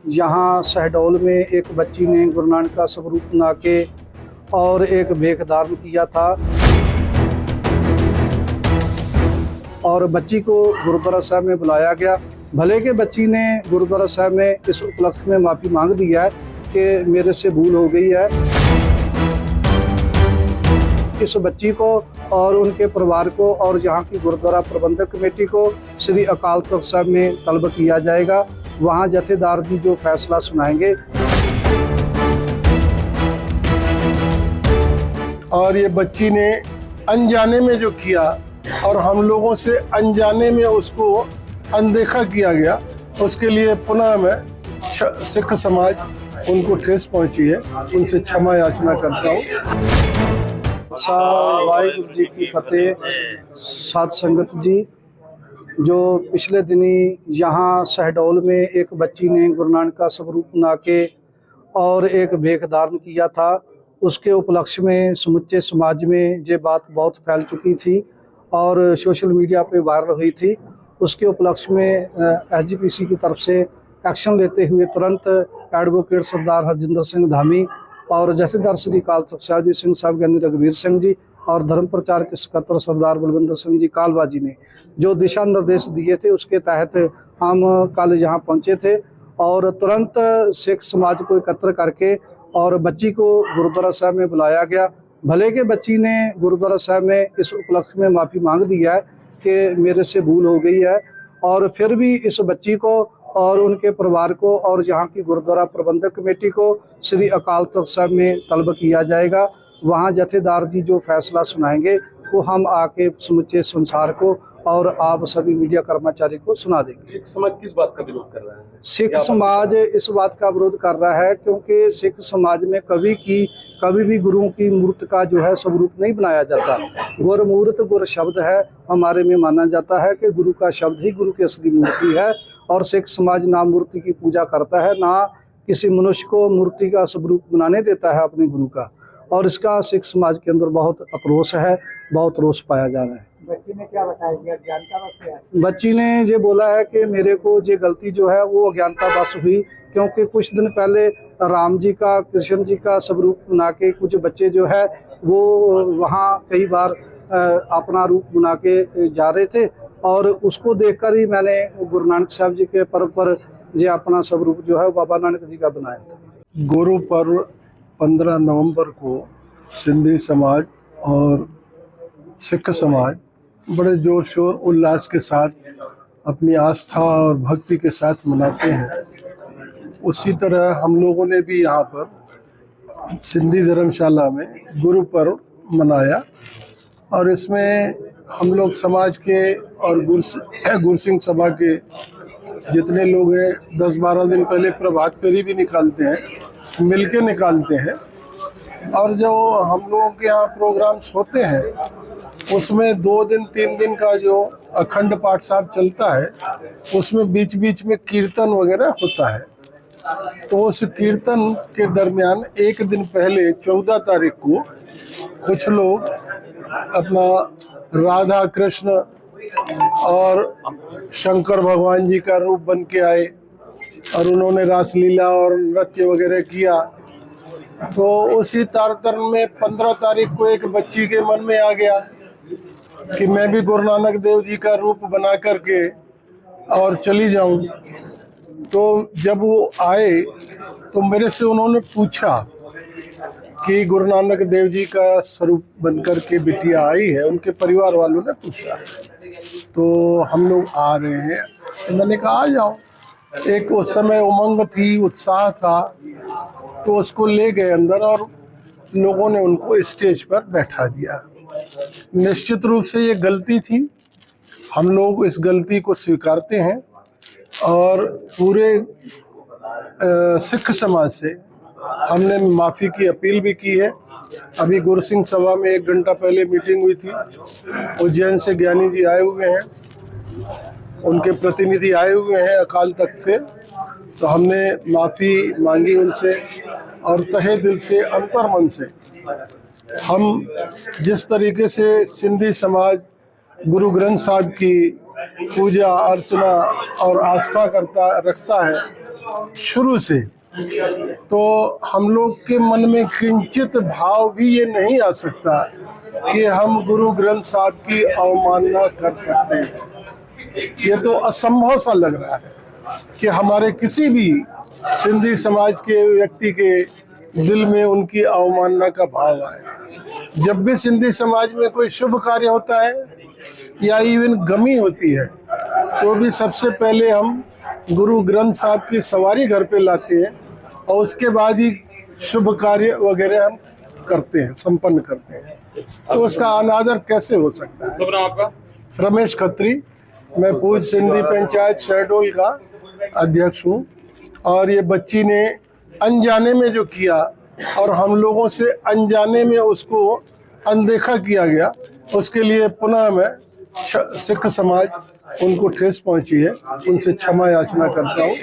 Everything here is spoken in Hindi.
यहाँ शहडोल में एक बच्ची ने गुरु नानक का स्वरूप बना के और एक भेख धारण किया था और बच्ची को गुरुद्वारा साहब में बुलाया गया। भले के बच्ची ने गुरुद्वारा साहब में इस उपलक्ष्य में माफ़ी मांग दी है कि मेरे से भूल हो गई है। इस बच्ची को और उनके परिवार को और यहाँ की गुरुद्वारा प्रबंधक कमेटी को श्री अकाल तख्त साहब में तलब किया जाएगा। वहाँ जथेदार जी जो फैसला सुनाएंगे। और ये बच्ची ने अनजाने में जो किया और हम लोगों से अनजाने में उसको अनदेखा किया गया, उसके लिए पुनः मैं सिख समाज उनको ठेस पहुंची है, उनसे क्षमा याचना करता हूँ। वाहिगुरु जी की फतेह। साध संगत जी, जो पिछले दिनी यहाँ शहडोल में एक बच्ची ने गुरु नानक का स्वरूप बना के और एक भेख धारण किया था, उसके उपलक्ष्य में समुच्चे समाज में ये बात बहुत फैल चुकी थी और सोशल मीडिया पे वायरल हुई थी। उसके उपलक्ष्य में SGPC की तरफ से एक्शन लेते हुए तुरंत एडवोकेट सरदार हरजिंदर सिंह धामी और जथेदार श्री अकाल तख्त साहिब सिंह साहब ज्ञानी रघुवीर सिंह जी और धर्म प्रचार के सकत्तर सरदार बलविंदर सिंह जी कालवा जी ने जो दिशा निर्देश दिए थे, उसके तहत हम कल यहाँ पहुँचे थे और तुरंत सिख समाज को एकत्र करके और बच्ची को गुरुद्वारा साहब में बुलाया गया। भले के बच्ची ने गुरुद्वारा साहब में इस उपलक्ष्य में माफ़ी मांग दी है कि मेरे से भूल हो गई है, और फिर भी इस बच्ची को और उनके परिवार को और यहाँ की गुरुद्वारा प्रबंधक कमेटी को श्री अकाल तख्त साहब में तलब किया जाएगा। वहाँ जथेदार जी जो फैसला सुनाएंगे वो हम आके समुचे संसार को और आप सभी मीडिया कर्मचारी को सुना देंगे। सिख समाज किस बात का विरोध कर रहा है? सिख समाज इस बात का विरोध कर रहा है क्योंकि सिख समाज में कभी भी गुरुओं की मूर्त का जो है स्वरूप नहीं बनाया जाता। गुर मूर्त गुर शब्द है, हमारे में माना जाता है कि गुरु का शब्द ही गुरु की असली मूर्ति है और सिख समाज ना मूर्ति की पूजा करता है, ना किसी मनुष्य को मूर्ति का स्वरूप बनाने देता है अपने गुरु का, और इसका सिख समाज के अंदर बहुत आक्रोश है, बहुत रोष पाया जा रहा है। बच्ची ने क्या बताया? अज्ञानता बस हुई? बच्ची ने ये बोला है कि मेरे को ये गलती जो है वो अज्ञानता बस हुई, क्योंकि कुछ दिन पहले राम जी का कृष्ण जी का स्वरूप बना के कुछ बच्चे जो है वो वहाँ कई बार अपना रूप बना के जा रहे थे और उसको देखकर ही मैंने गुरु नानक साहब जी के पर्व पर ये अपना स्वरूप जो है बाबा नानक जी का बनाया था। गुरु पर्व 15 नवंबर को सिंधी समाज और सिख समाज बड़े जोर शोर उल्लास के साथ अपनी आस्था और भक्ति के साथ मनाते हैं। उसी तरह हम लोगों ने भी यहाँ पर सिंधी धर्मशाला में गुरु पर्व मनाया और इसमें हम लोग समाज के और गुरसिंह सभा के जितने लोग हैं 10-12 दिन पहले प्रभात फेरी भी निकालते हैं, मिलके निकालते हैं। और जो हम लोगों के यहाँ प्रोग्राम्स होते हैं उसमें 2 दिन 3 दिन का जो अखंड पाठ साहब चलता है उसमें बीच बीच में कीर्तन वगैरह होता है। तो उस कीर्तन के दरमियान एक दिन पहले 14 तारीख को कुछ लोग अपना राधा कृष्ण और शंकर भगवान जी का रूप बन के आए और उन्होंने रासलीला और नृत्य वगैरह किया। तो उसी तारतम्य में 15 तारीख को एक बच्ची के मन में आ गया कि मैं भी गुरु नानक देव जी का रूप बना करके और चली जाऊं। तो जब वो आए तो मेरे से उन्होंने पूछा कि गुरु नानक देव जी का स्वरूप बनकर के बिटिया आई है, उनके परिवार वालों ने पूछा। तो हम लोग आ रहे हैं, तो मैंने कहा आ जाओ। एक उस समय उमंग थी, उत्साह था, तो उसको ले गए अंदर और लोगों ने उनको स्टेज पर बैठा दिया। निश्चित रूप से ये गलती थी, हम लोग इस गलती को स्वीकारते हैं और पूरे सिख समाज से हमने माफ़ी की अपील भी की है। अभी गुरसिंह सभा में 1 घंटा पहले मीटिंग हुई थी, उज्जैन से ज्ञानी जी आए हुए हैं, उनके प्रतिनिधि आए हुए हैं अकाल तख्त के। तो हमने माफ़ी मांगी उनसे और तहे दिल से अंतर्मन से हम जिस तरीके से सिंधी समाज गुरु ग्रंथ साहब की पूजा अर्चना और आस्था रखता है शुरू से, तो हम लोग के मन में किंचित भाव भी ये नहीं आ सकता कि हम गुरु ग्रंथ साहब की अवमानना कर सकते हैं। ये तो असंभव सा लग रहा है कि हमारे किसी भी सिंधी समाज के व्यक्ति के दिल में उनकी अवमानना का भाव आए। जब भी सिंधी समाज में कोई शुभ कार्य होता है या इवन गमी होती है, तो भी सबसे पहले हम गुरु ग्रंथ साहब की सवारी घर पे लाते हैं और उसके बाद ही शुभ कार्य वगैरह हम करते हैं, संपन्न करते हैं। तो उसका अनादर कैसे हो सकता है। शुभ नाम आपका? रमेश खत्री, मैं पूज सिंधी पंचायत शहडोल का अध्यक्ष हूँ। और ये बच्ची ने अनजाने में जो किया और हम लोगों से अनजाने में उसको अनदेखा किया गया, उसके लिए पुनः मैं सिख समाज उनको ठेस पहुंची है, उनसे क्षमा याचना करता हूँ।